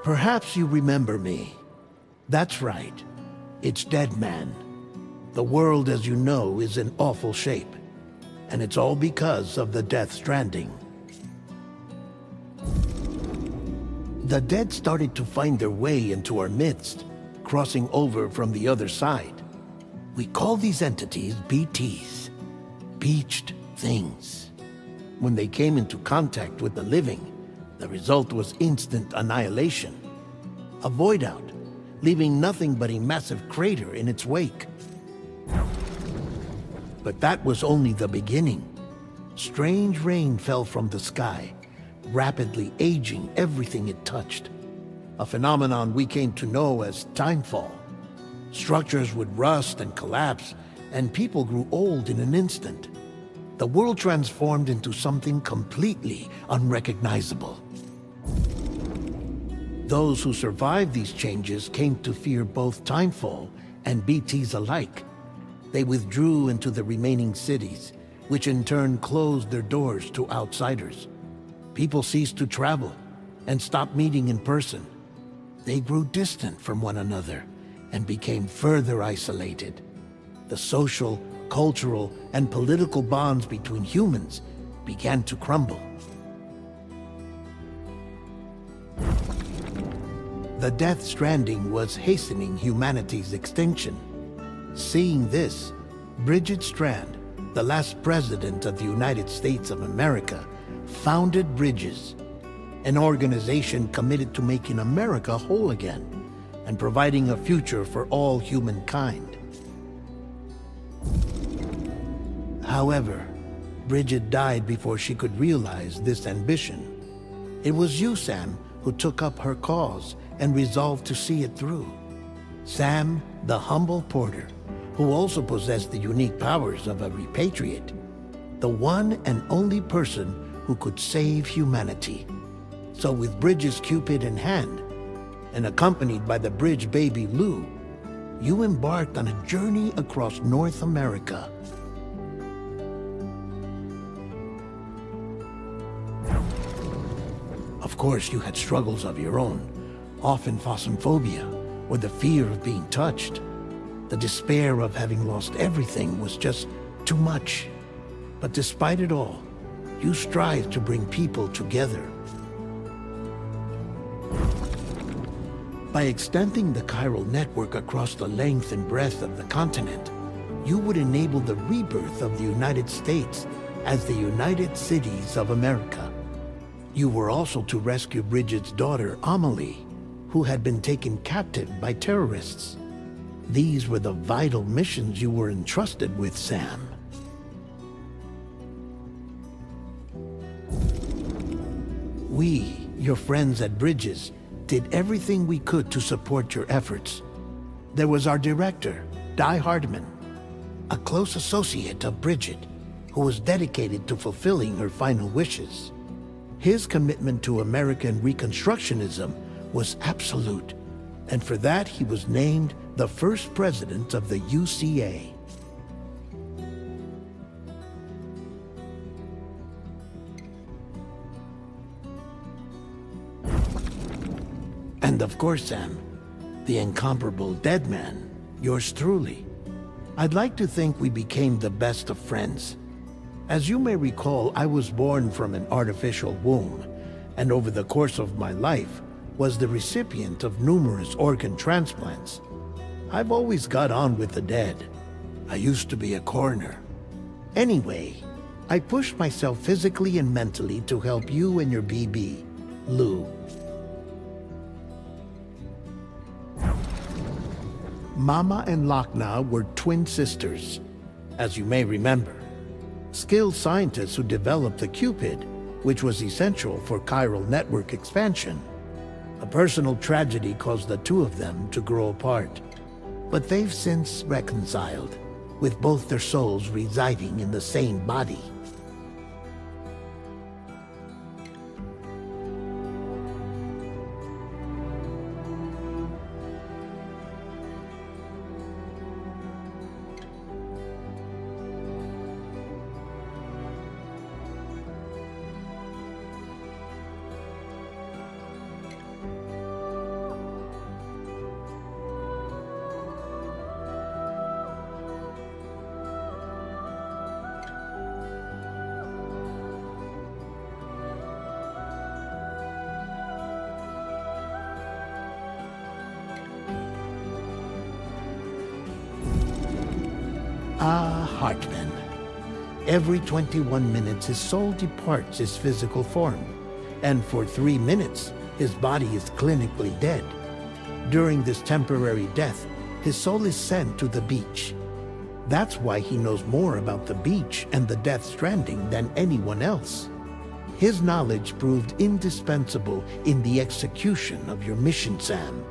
Perhaps you remember me. That's right. It's Dead Man. The world, as you know, is in awful shape. And it's all because of the Death Stranding. The dead started to find their way into our midst, crossing over from the other side. We call these entities BTs, Beached Things. When they came into contact with the living, the result was instant annihilation. A void out, leaving nothing but a massive crater in its wake. But that was only the beginning. Strange rain fell from the sky, rapidly aging everything it touched. A phenomenon we came to know as timefall. Structures would rust and collapse, and people grew old in an instant. The world transformed into something completely unrecognizable. Those who survived these changes came to fear both timefall and BTs alike. They withdrew into the remaining cities, which in turn closed their doors to outsiders. People ceased to travel and stopped meeting in person. They grew distant from one another and became further isolated. The social, cultural, and political bonds between humans began to crumble. The Death Stranding was hastening humanity's extinction. Seeing this, Bridget Strand, the last president of the United States of America, founded Bridges, an organization committed to making America whole again and providing a future for all humankind. However, Bridget died before she could realize this ambition. It was you, Sam, who took up her cause and resolved to see it through. Sam, the humble porter, who also possessed the unique powers of a repatriate, the one and only person who could save humanity. So with Bridges' Cupid in hand, and accompanied by the bridge baby Lou, you embarked on a journey across North America. Of course, you had struggles of your own, often phasmophobia, or the fear of being touched. The despair of having lost everything was just too much. But despite it all, you strive to bring people together. By extending the chiral network across the length and breadth of the continent, you would enable the rebirth of the United States as the United Cities of America. You were also to rescue Bridget's daughter, Amelie, who had been taken captive by terrorists. These were the vital missions you were entrusted with, Sam. We, your friends at Bridges, did everything we could to support your efforts. There was our director, Di Hardman, a close associate of Bridget, who was dedicated to fulfilling her final wishes. His commitment to American Reconstructionism was absolute, and for that he was named the first president of the UCA. And of course, Sam, the incomparable Dead Man, yours truly. I'd like to think we became the best of friends. As you may recall, I was born from an artificial womb, and over the course of my life, was the recipient of numerous organ transplants. I've always got on with the dead. I used to be a coroner. Anyway, I pushed myself physically and mentally to help you and your BB, Lou. Mama and Lochna were twin sisters, as you may remember. Skilled scientists who developed the Cupid, which was essential for chiral network expansion. A personal tragedy caused the two of them to grow apart. But they've since reconciled, with both their souls residing in the same body. Hartman. Every 21 minutes his soul departs his physical form, and for 3 minutes his body is clinically dead. During this temporary death, his soul is sent to the beach. That's why he knows more about the beach and the Death Stranding than anyone else. His knowledge proved indispensable in the execution of your mission, Sam.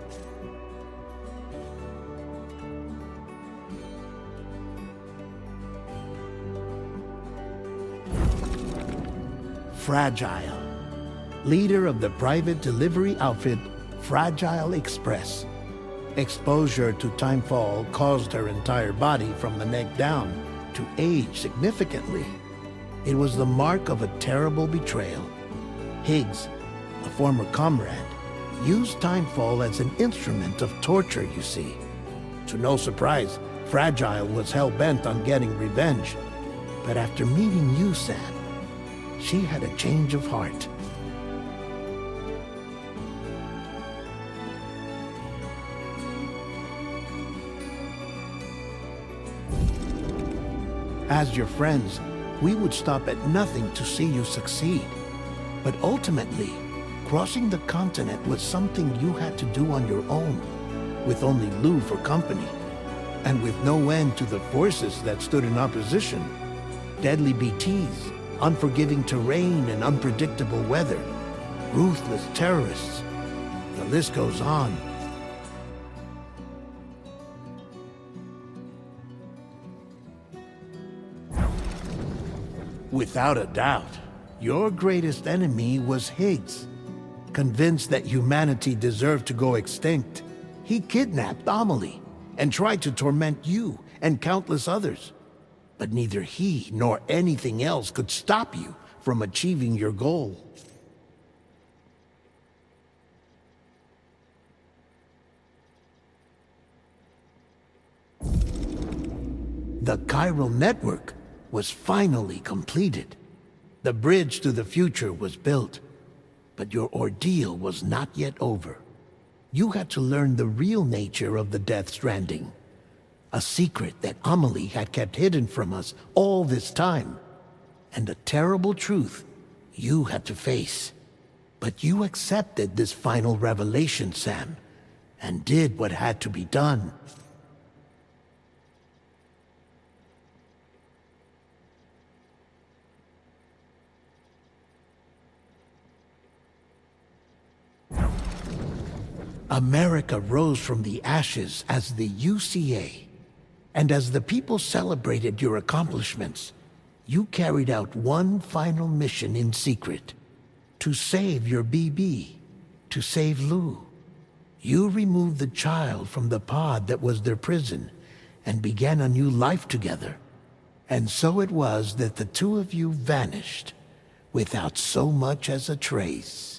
Fragile, leader of the private delivery outfit Fragile Express. Exposure to timefall caused her entire body from the neck down to age significantly. It was the mark of a terrible betrayal. Higgs, a former comrade, used timefall as an instrument of torture, you see. To no surprise, Fragile was hell-bent on getting revenge. But after meeting you, Sam, she had a change of heart. As your friends, we would stop at nothing to see you succeed. But ultimately, crossing the continent was something you had to do on your own, with only Lou for company, and with no end to the forces that stood in opposition. Deadly BTs, unforgiving terrain and unpredictable weather, ruthless terrorists. The list goes on. Without a doubt, your greatest enemy was Higgs. Convinced that humanity deserved to go extinct, he kidnapped Amelie and tried to torment you and countless others. But neither he nor anything else could stop you from achieving your goal. The chiral network was finally completed. The bridge to the future was built, but your ordeal was not yet over. You had to learn the real nature of the Death Stranding, a secret that Amelie had kept hidden from us all this time, and a terrible truth you had to face. But you accepted this final revelation, Sam, and did what had to be done. America rose from the ashes as the UCA. And as the people celebrated your accomplishments, you carried out one final mission in secret. To save your BB. To save Lou. You removed the child from the pod that was their prison and began a new life together. And so it was that the two of you vanished without so much as a trace.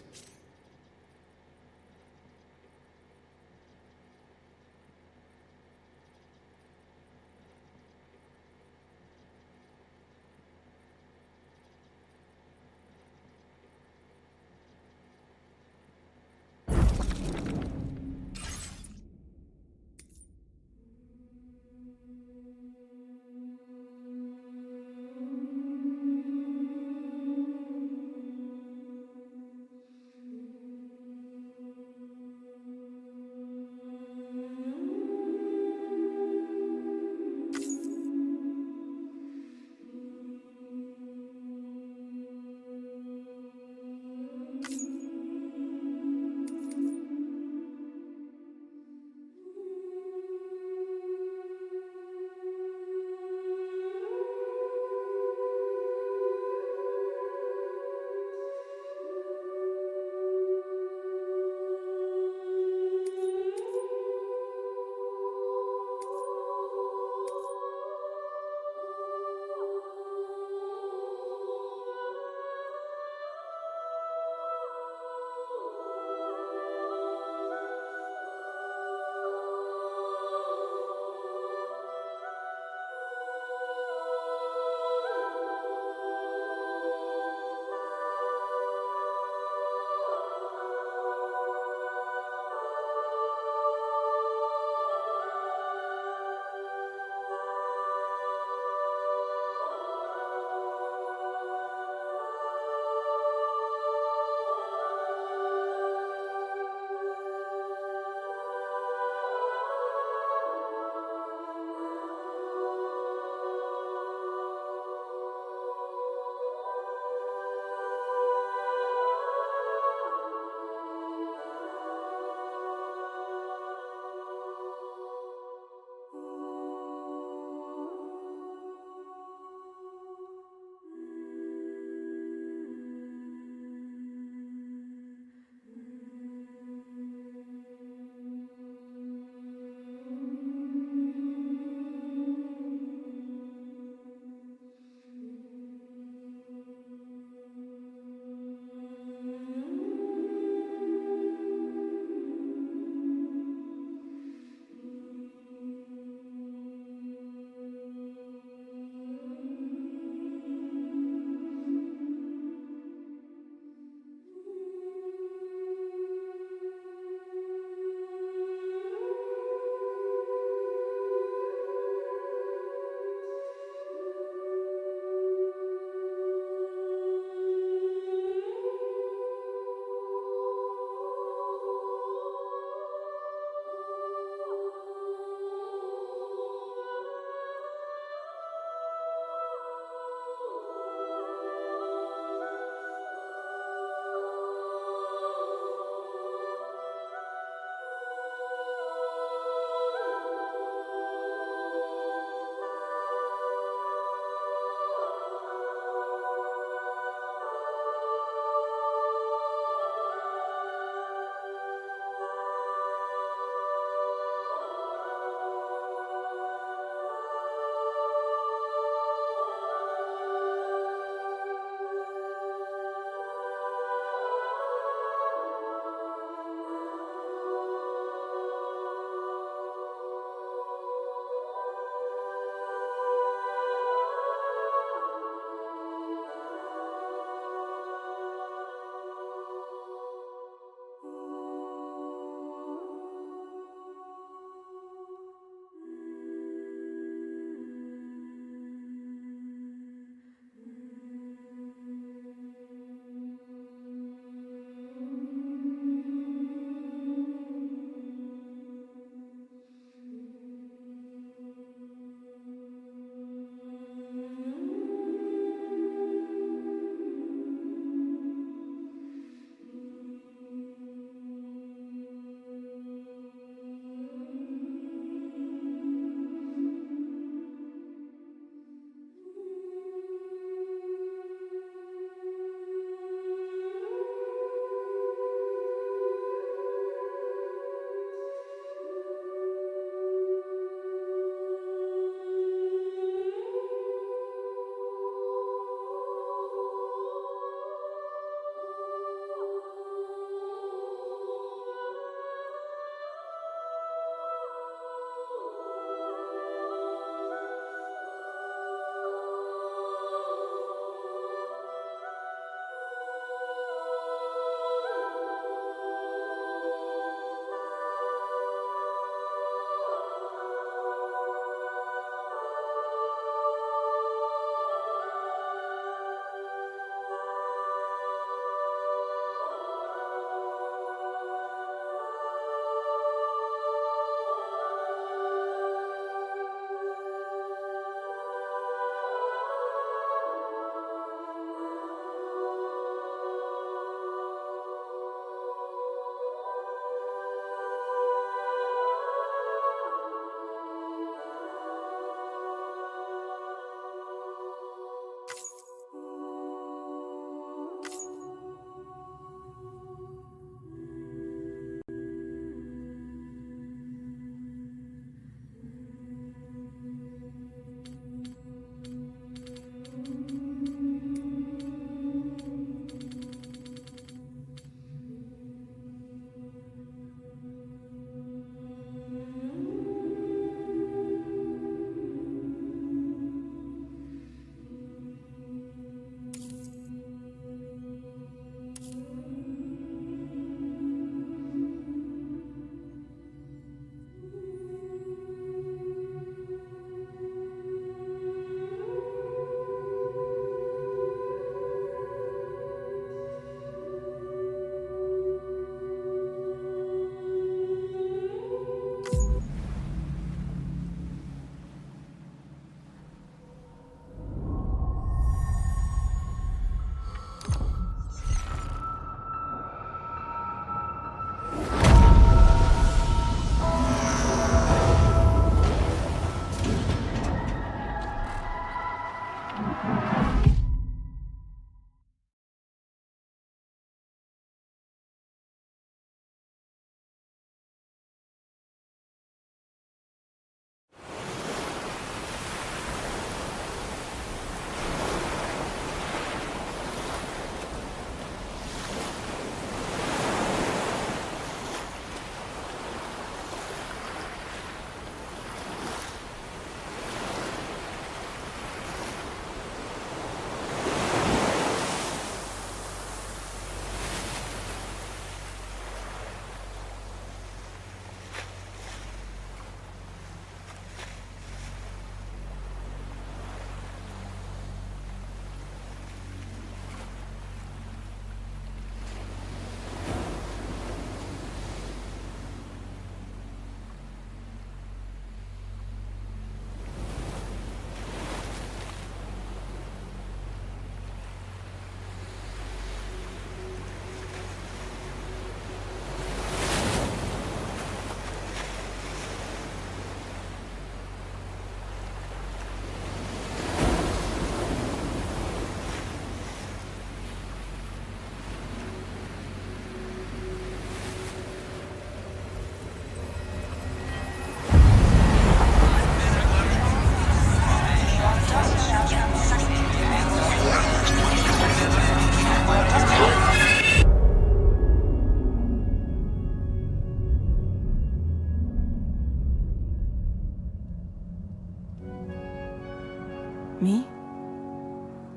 Me?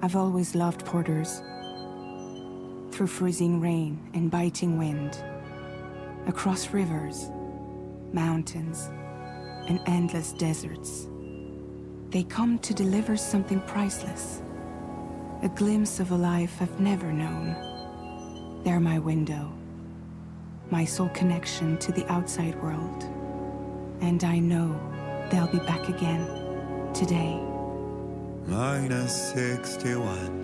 I've always loved porters. Through freezing rain and biting wind, across rivers, mountains, and endless deserts, they come to deliver something priceless, a glimpse of a life I've never known. They're my window, my sole connection to the outside world. And I know they'll be back again, today. -61.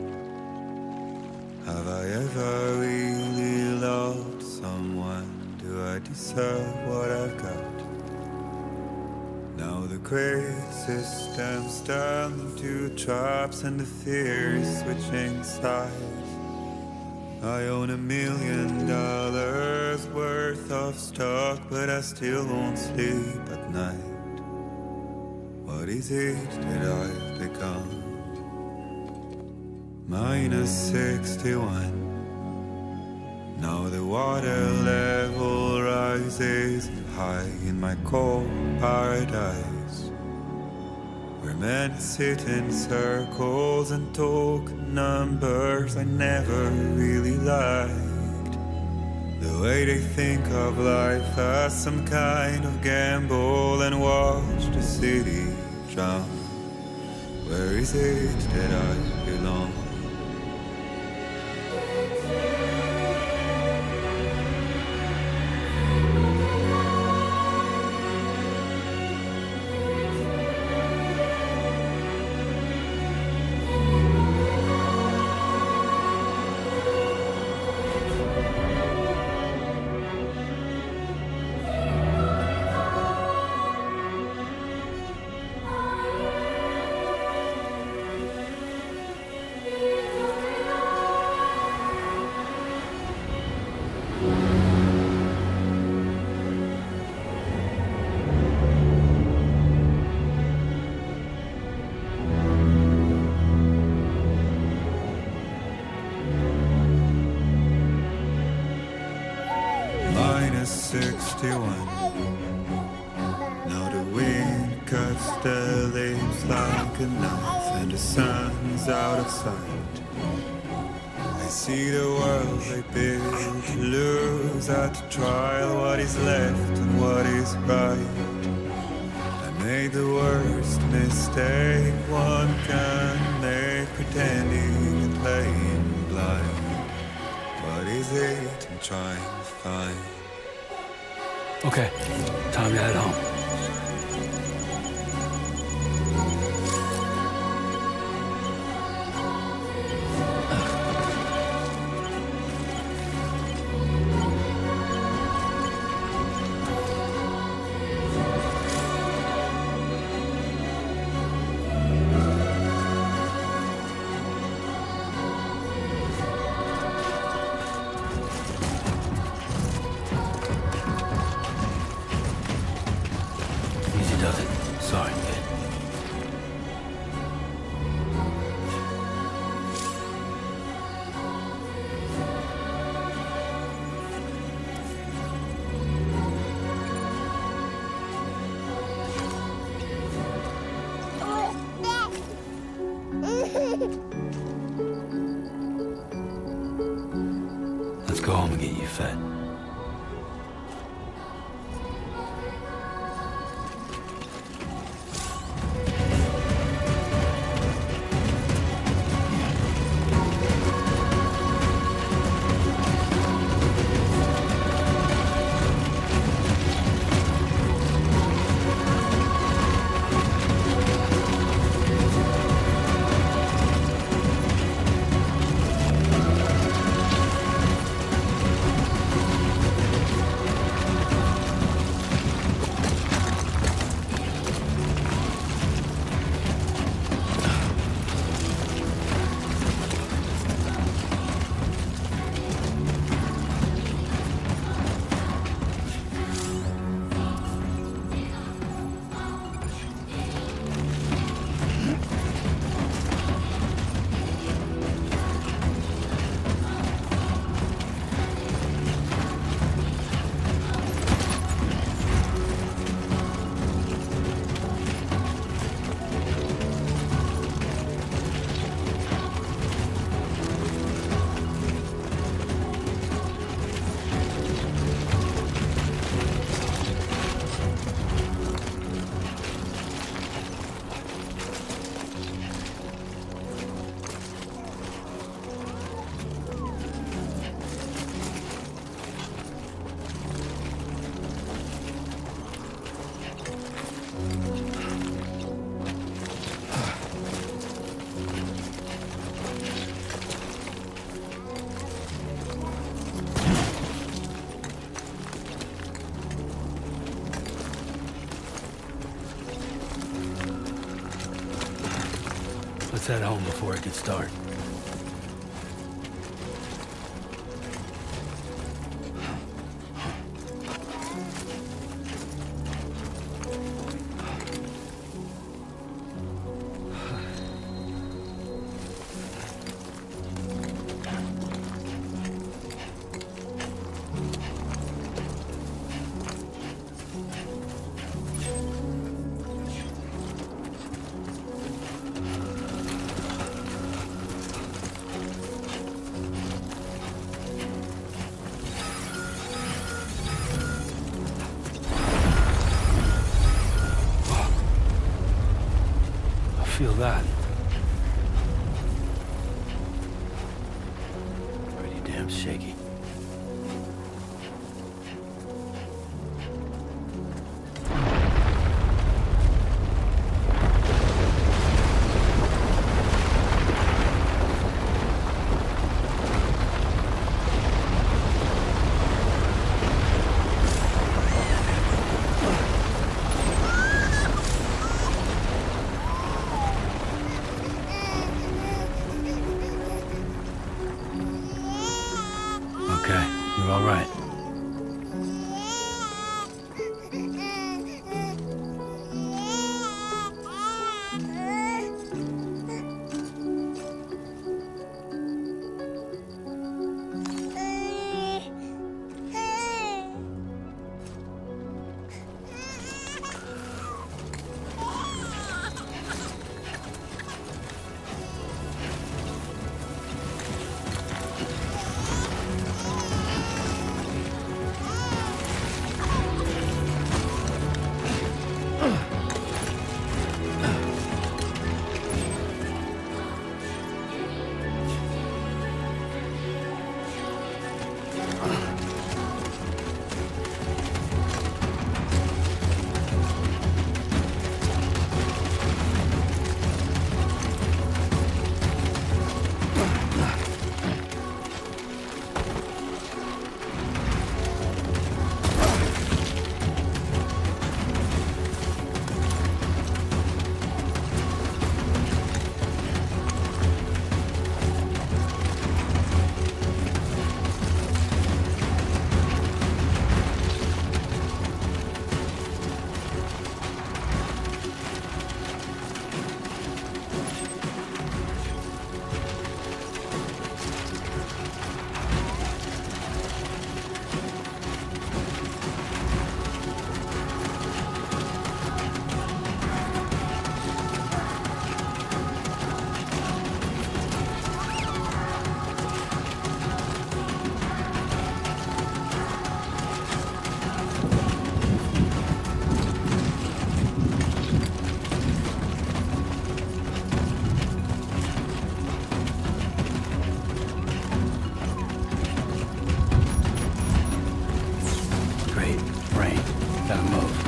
Have I ever really loved someone? Do I deserve what I've got? Now the crazy system's turned into traps and the fear is switching sides. I own $1 million worth of stock, but I still won't sleep at night. What is it that I've become? -61. Now the water level rises high in my cold paradise, where men sit in circles and talk numbers I never really liked. The way they think of life as some kind of gamble and watch the city drown. Where is it that I belong? -61. Now the wind cuts the leaves like a knife and the sun's out of sight. I see the world they build to lose at the trial, what is left and what is right. I made the worst mistake one can make, pretending and playing blind. What is it I'm trying to find? Okay, time to head home. Does it? Sorry, kid. Let's go home and get you fed. head home before it gets dark. Feel that. Pretty damn shaky. Okay, you're all right. Gotta move.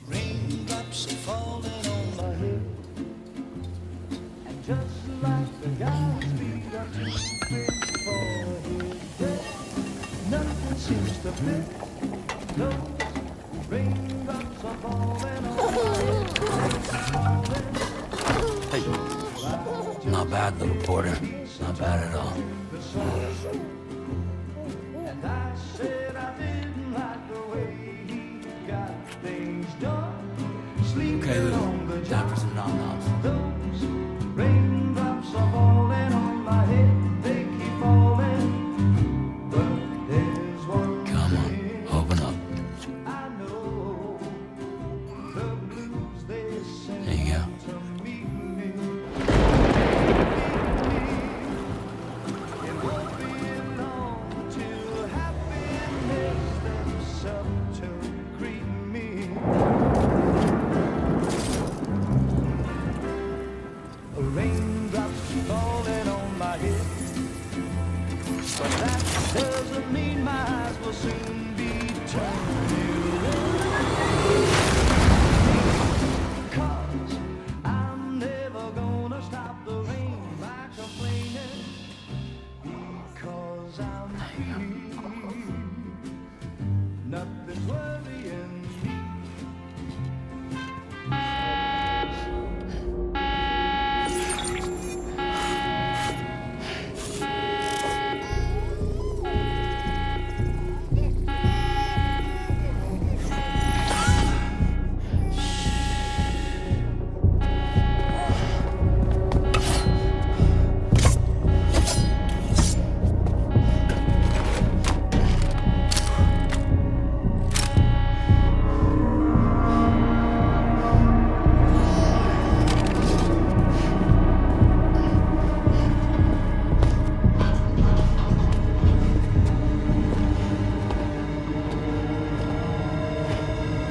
Raindrops are falling on my head, and just like the guy's feet are too big for his head, nothing seems to fit. Those raindrops are falling on my head. Hey, not bad, little porter. Not bad at all. And I said I didn't like the way he got things done. Okay, Lou. Time for some nom-noms. Those raindrops are falling on my head. They keep falling. But there's one Come on, thing open up. I know. The blues they send There you go. to meet me. It won't be long till happiness steps up to greet me. Raindrops falling on my head, but that doesn't mean my eyes will soon be turning red. 'Cause I'm never gonna stop the rain by complaining, because I'm free. Nothing's worrying me.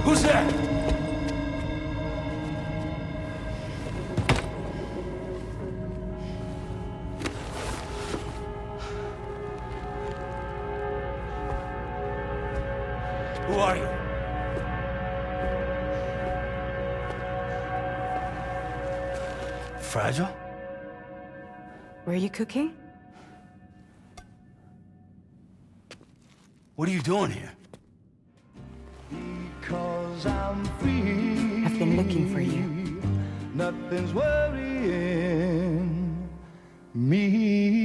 Who's there? Who are you? Fragile? Were you cooking? What are you doing here? Because I'm free. I've been looking for you. Nothing's worrying me.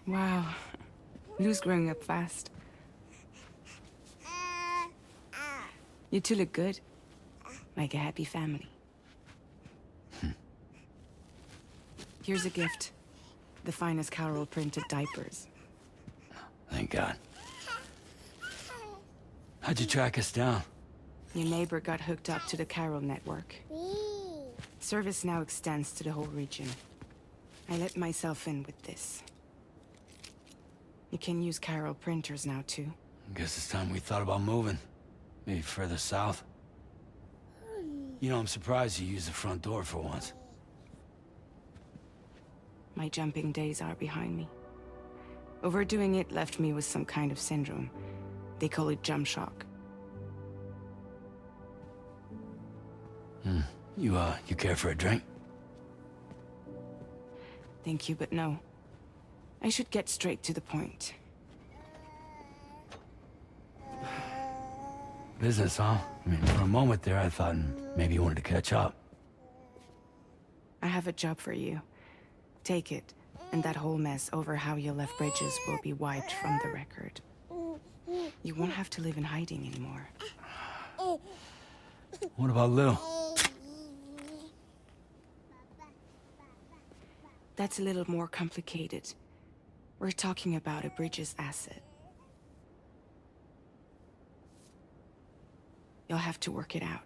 Wow. Lou's growing up fast. You two look good. Like a happy family. Here's a gift. The finest Carol printed diapers. Thank God. How'd you track us down? Your neighbor got hooked up to the Carol network. Service now extends to the whole region. I let myself in with this. You can use Carol printers now too. Guess it's time we thought about moving. Maybe further south. You know, I'm surprised you used the front door for once. My jumping days are behind me. Overdoing it left me with some kind of syndrome. They call it jump shock. You care for a drink? Thank you, but no. I should get straight to the point. Business, huh? I mean, for a moment there, I thought maybe you wanted to catch up. I have a job for you. Take it, and that whole mess over how you left Bridges will be wiped from the record. You won't have to live in hiding anymore. What about Lil? That's a little more complicated. We're talking about a Bridges asset. You'll have to work it out.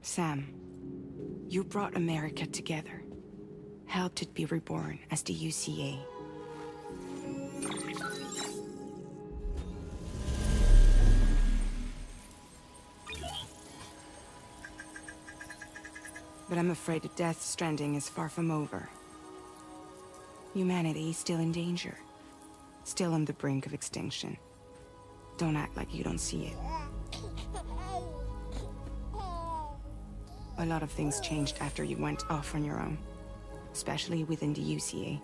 Sam, you brought America together. Helped it be reborn as the UCA. But I'm afraid the Death Stranding is far from over. Humanity is still in danger. Still on the brink of extinction. Don't act like you don't see it. A lot of things changed after you went off on your own. Especially within the UCA.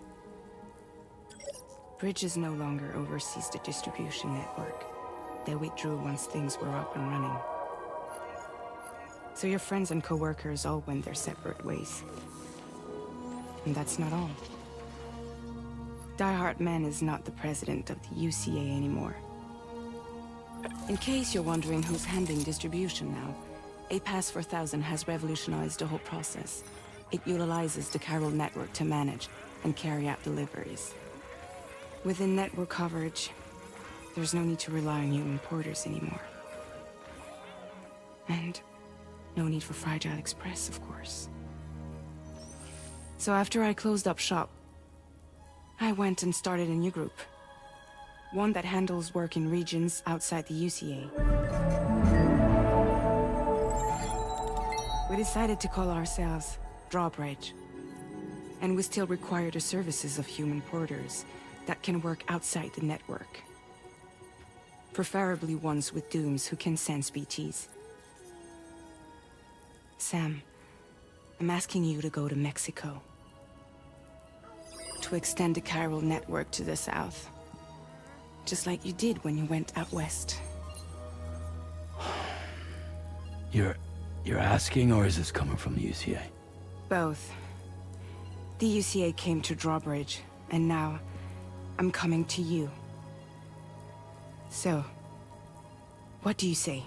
Bridges no longer oversees the distribution network. They withdrew once things were up and running. So your friends and co-workers all went their separate ways. And that's not all. Die Hard Man is not the president of the UCA anymore. In case you're wondering who's handling distribution now, A Pass 4000 has revolutionized the whole process. It utilizes the chiral network to manage and carry out deliveries. Within network coverage, there's no need to rely on human porters anymore. And no need for Fragile Express, of course. So after I closed up shop, I went and started a new group. One that handles work in regions outside the UCA. We decided to call ourselves Drawbridge. And we still require the services of human porters that can work outside the network. Preferably ones with dooms who can sense BTs. Sam, I'm asking you to go to Mexico. To extend the chiral network to the south. Just like you did when you went out west. You're asking, or is this coming from the UCA? Both. The UCA came to Drawbridge, and now I'm coming to you. So, what do you say?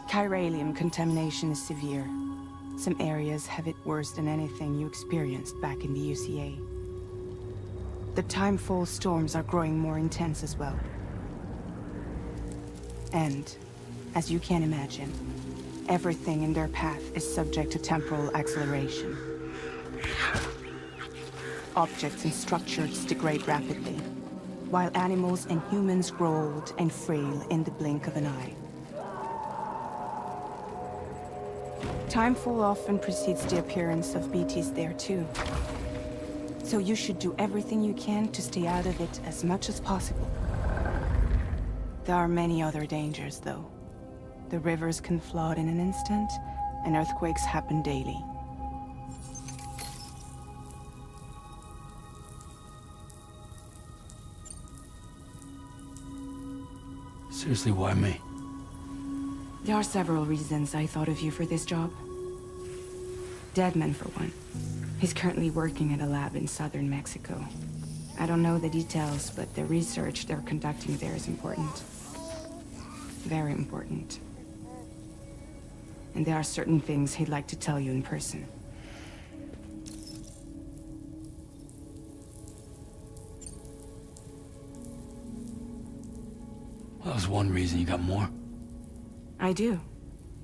Chiralium contamination is severe. Some areas have it worse than anything you experienced back in the UCA. The timefall storms are growing more intense as well. And, as you can imagine, everything in their path is subject to temporal acceleration. Objects and structures degrade rapidly, while animals and humans grow old and frail in the blink of an eye. Timefall often precedes the appearance of BTs there too. So you should do everything you can to stay out of it as much as possible. There are many other dangers, though. The rivers can flood in an instant, and earthquakes happen daily. Seriously, why me? There are several reasons I thought of you for this job. Deadman, for one. He's currently working at a lab in southern Mexico. I don't know the details, but the research they're conducting there is important. Very important. And there are certain things he'd like to tell you in person. Well, that was one reason. You got more? I do.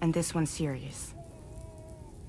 And this one's serious.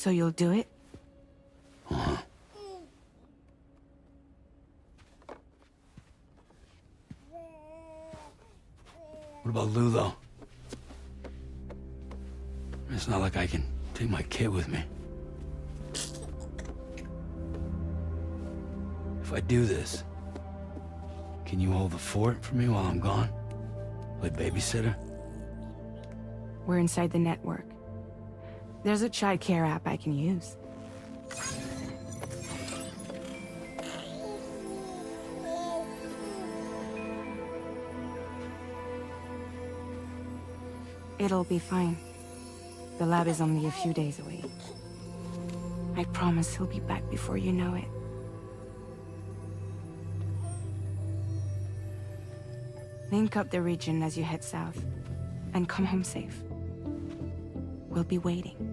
So you'll do it? What about Lou, though? It's not like I can take my kid with me. If I do this, can you hold the fort for me while I'm gone? Play babysitter? We're inside the network. There's a child care app I can use. It'll be fine. The lab is only a few days away. I promise he'll be back before you know it. Link up the region as you head south, and come home safe. We'll be waiting.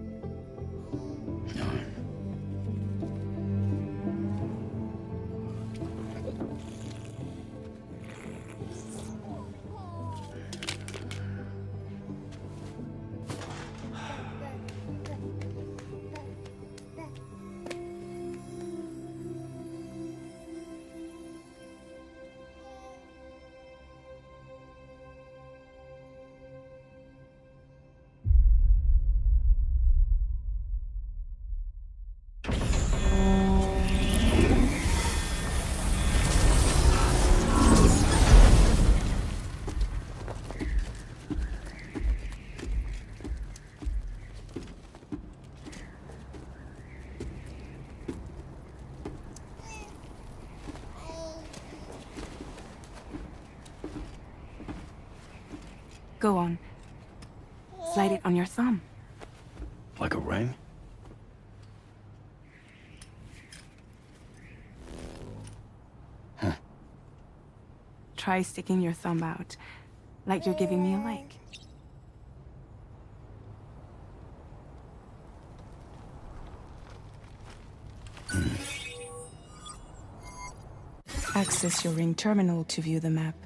Go on. Slide it on your thumb. Like a ring? Try sticking your thumb out, like you're giving me a like. Access your ring terminal to view the map.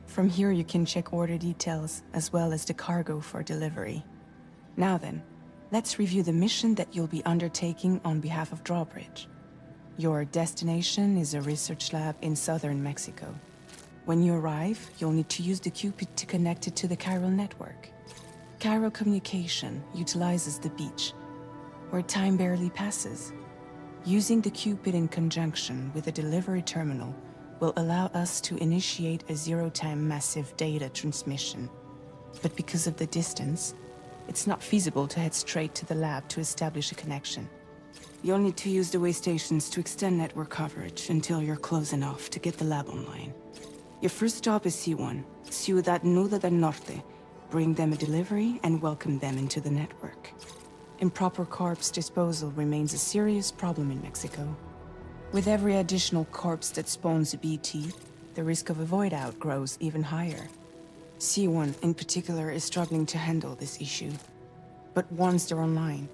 From here you can check order details, as well as the cargo for delivery. Now then, let's review the mission that you'll be undertaking on behalf of Drawbridge. Your destination is a research lab in southern Mexico. When you arrive, you'll need to use the Cupid to connect it to the chiral network. Chiral communication utilizes the beach, where time barely passes. Using the Cupid in conjunction with a delivery terminal will allow us to initiate a zero-time massive data transmission. But because of the distance, it's not feasible to head straight to the lab to establish a connection. You'll need to use the way stations to extend network coverage until you're close enough to get the lab online. Your first stop is C1, Ciudad Nuda del Norte. Bring them a delivery and welcome them into the network. Improper corpse disposal remains a serious problem in Mexico. With every additional corpse that spawns a BT, the risk of a void out grows even higher. C1 in particular is struggling to handle this issue. But once they're online,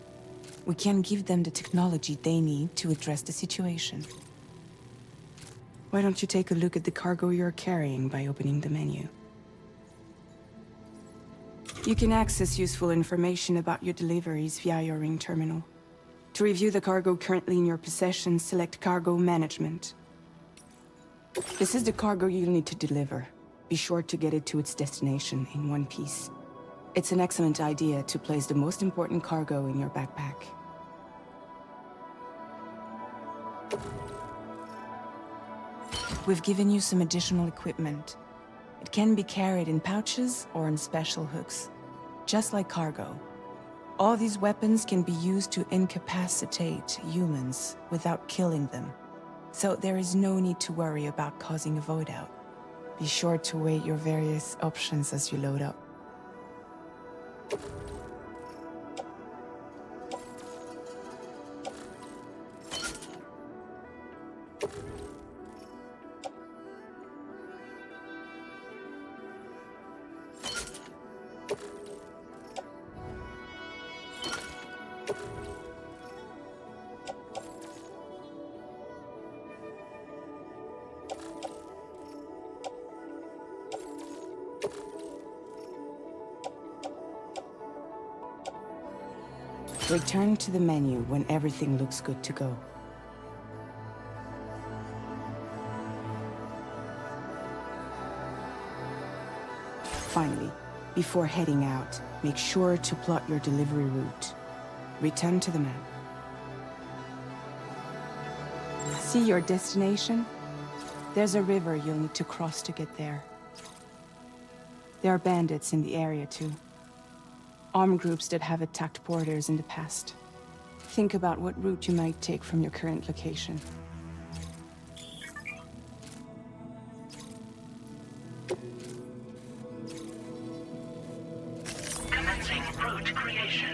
we can give them the technology they need to address the situation. Why don't you take a look at the cargo you're carrying by opening the menu? You can access useful information about your deliveries via your ring terminal. To review the cargo currently in your possession, select Cargo Management. This is the cargo you'll need to deliver. Be sure to get it to its destination in one piece. It's an excellent idea to place the most important cargo in your backpack. We've given you some additional equipment. It can be carried in pouches or in special hooks, just like cargo. All these weapons can be used to incapacitate humans without killing them. So there is no need to worry about causing a void out. Be sure to weigh your various options as you load up. Return to the menu when everything looks good to go. Finally, before heading out, make sure to plot your delivery route. Return to the map. See your destination? There's a river you'll need to cross to get there. There are bandits in the area too. Armed groups that have attacked porters in the past. Think about what route you might take from your current location. Commencing route creation.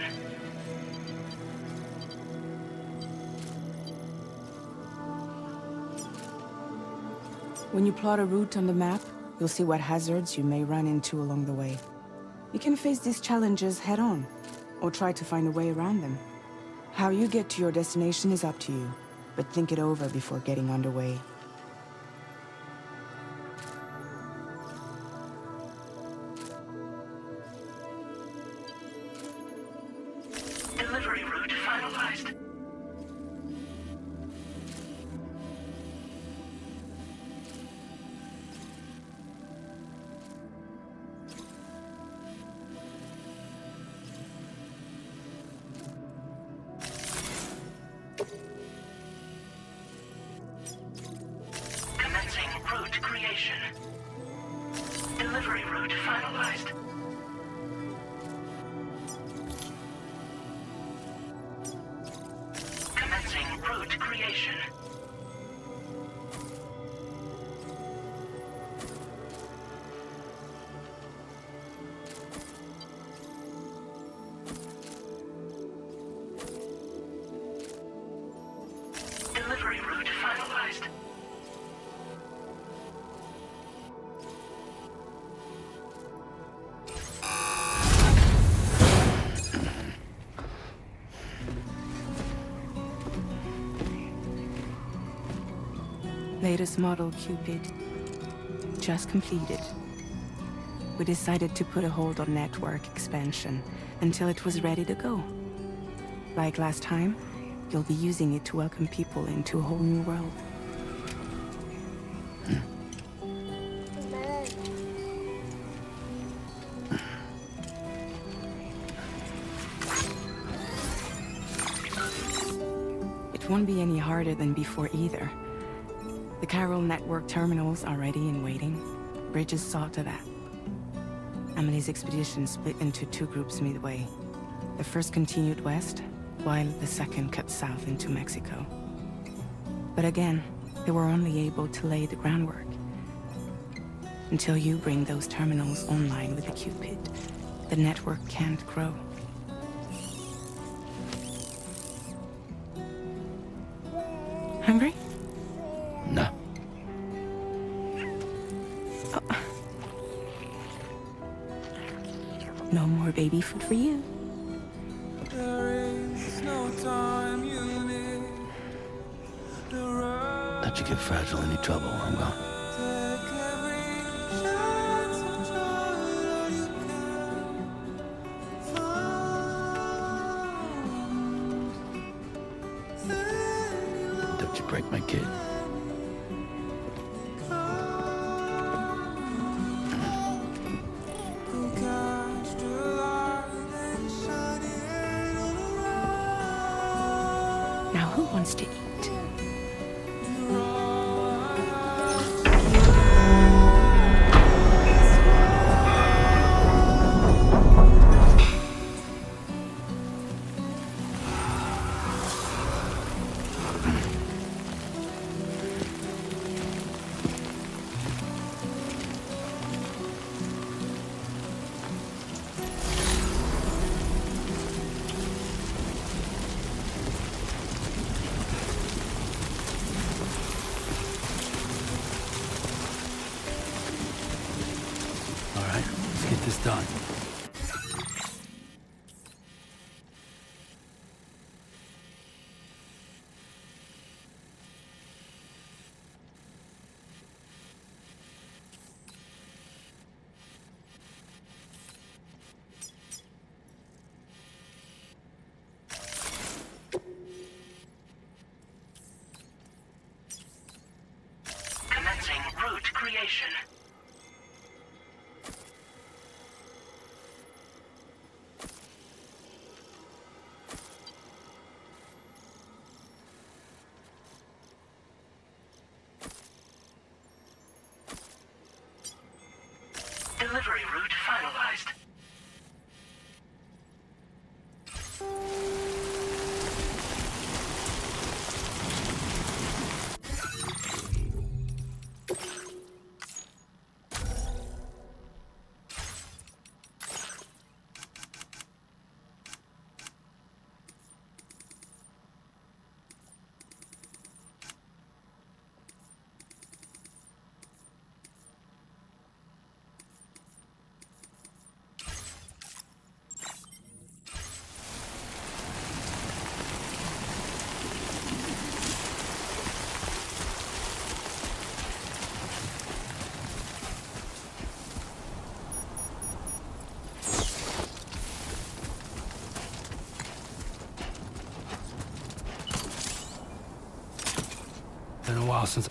When you plot a route on the map, you'll see what hazards you may run into along the way. You can face these challenges head-on, or try to find a way around them. How you get to your destination is up to you, but think it over before getting underway. Delivery route finalized. Commencing route creation. Delivery route finalized. Commencing route creation. Delivery route finalized. Latest model Cupid. Just completed. We decided to put a hold on network expansion until it was ready to go. Like last time, you'll be using it to welcome people into a whole new world. It won't be any harder than before either. The Chiral network terminals are ready and waiting. Bridges saw to that. Emily's expedition split into two groups midway. The first continued west, while the second cut south into Mexico. But again, they were only able to lay the groundwork. Until you bring those terminals online with the Cupid, the network can't grow. Hungry? No. No more baby food for you. Let you get fragile any trouble, I'm gone. Don't you break my kid. Now who wants to eat? All right, let's get this done. Delivery route finalized. Been a while since...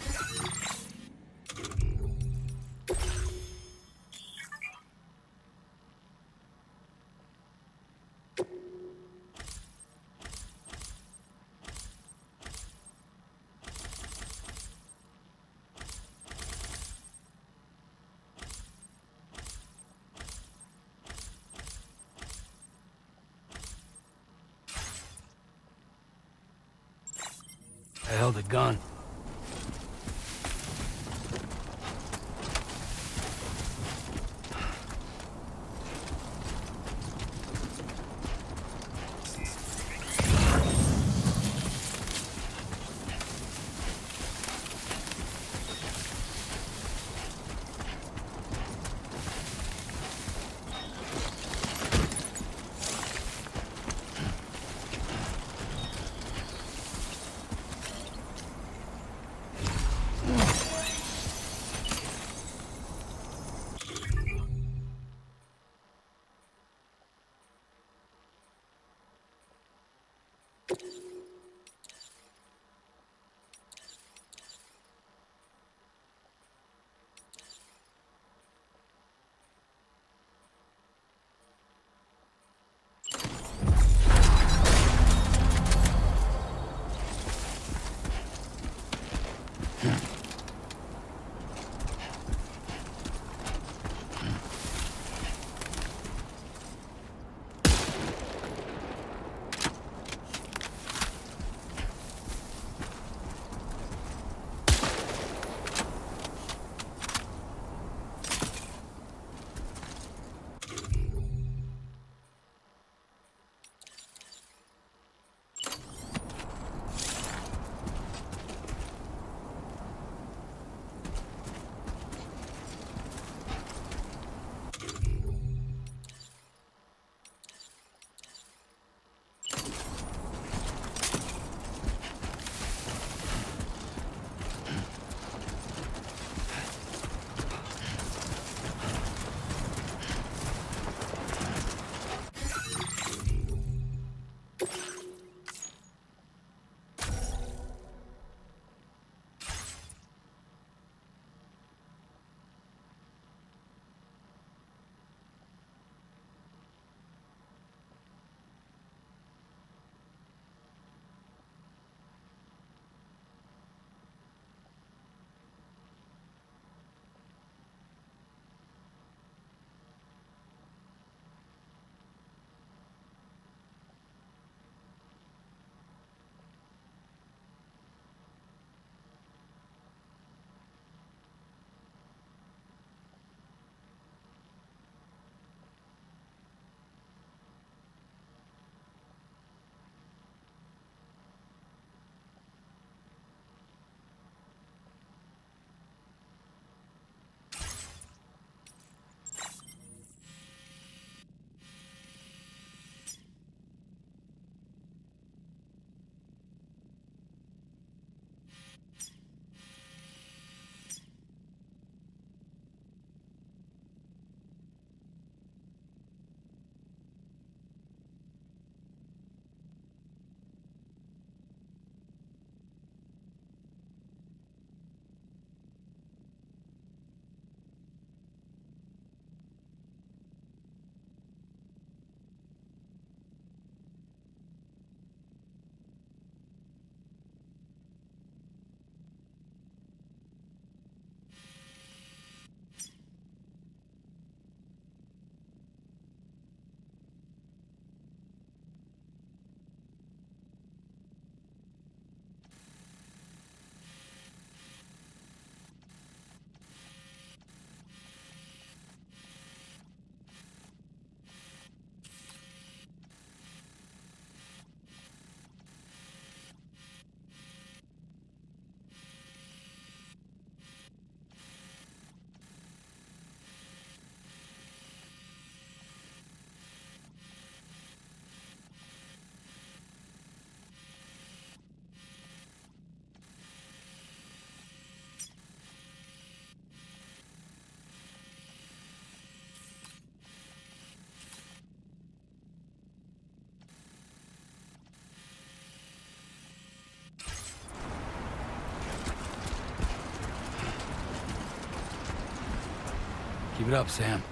I held a gun. Keep it up, Sam.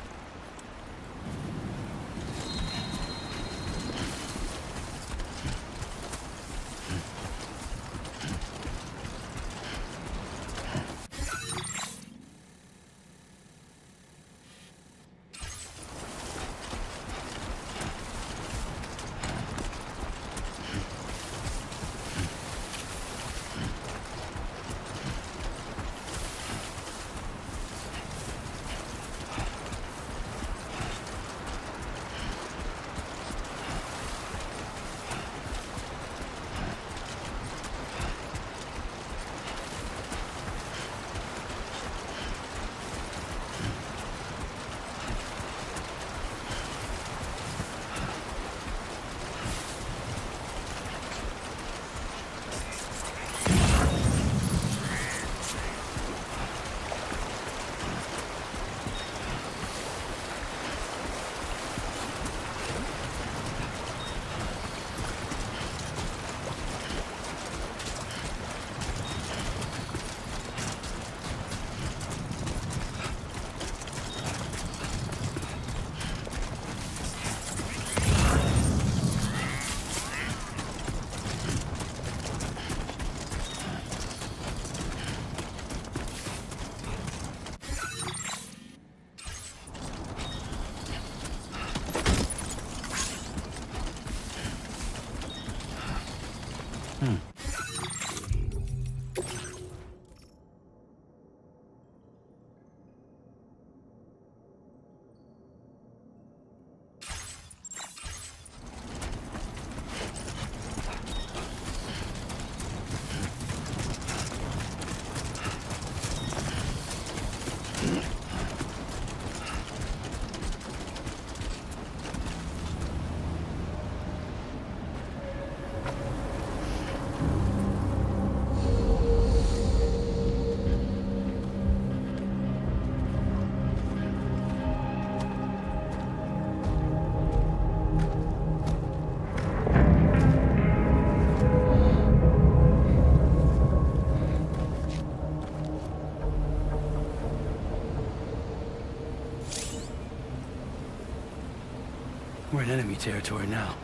We're in enemy territory now.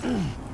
Hmm.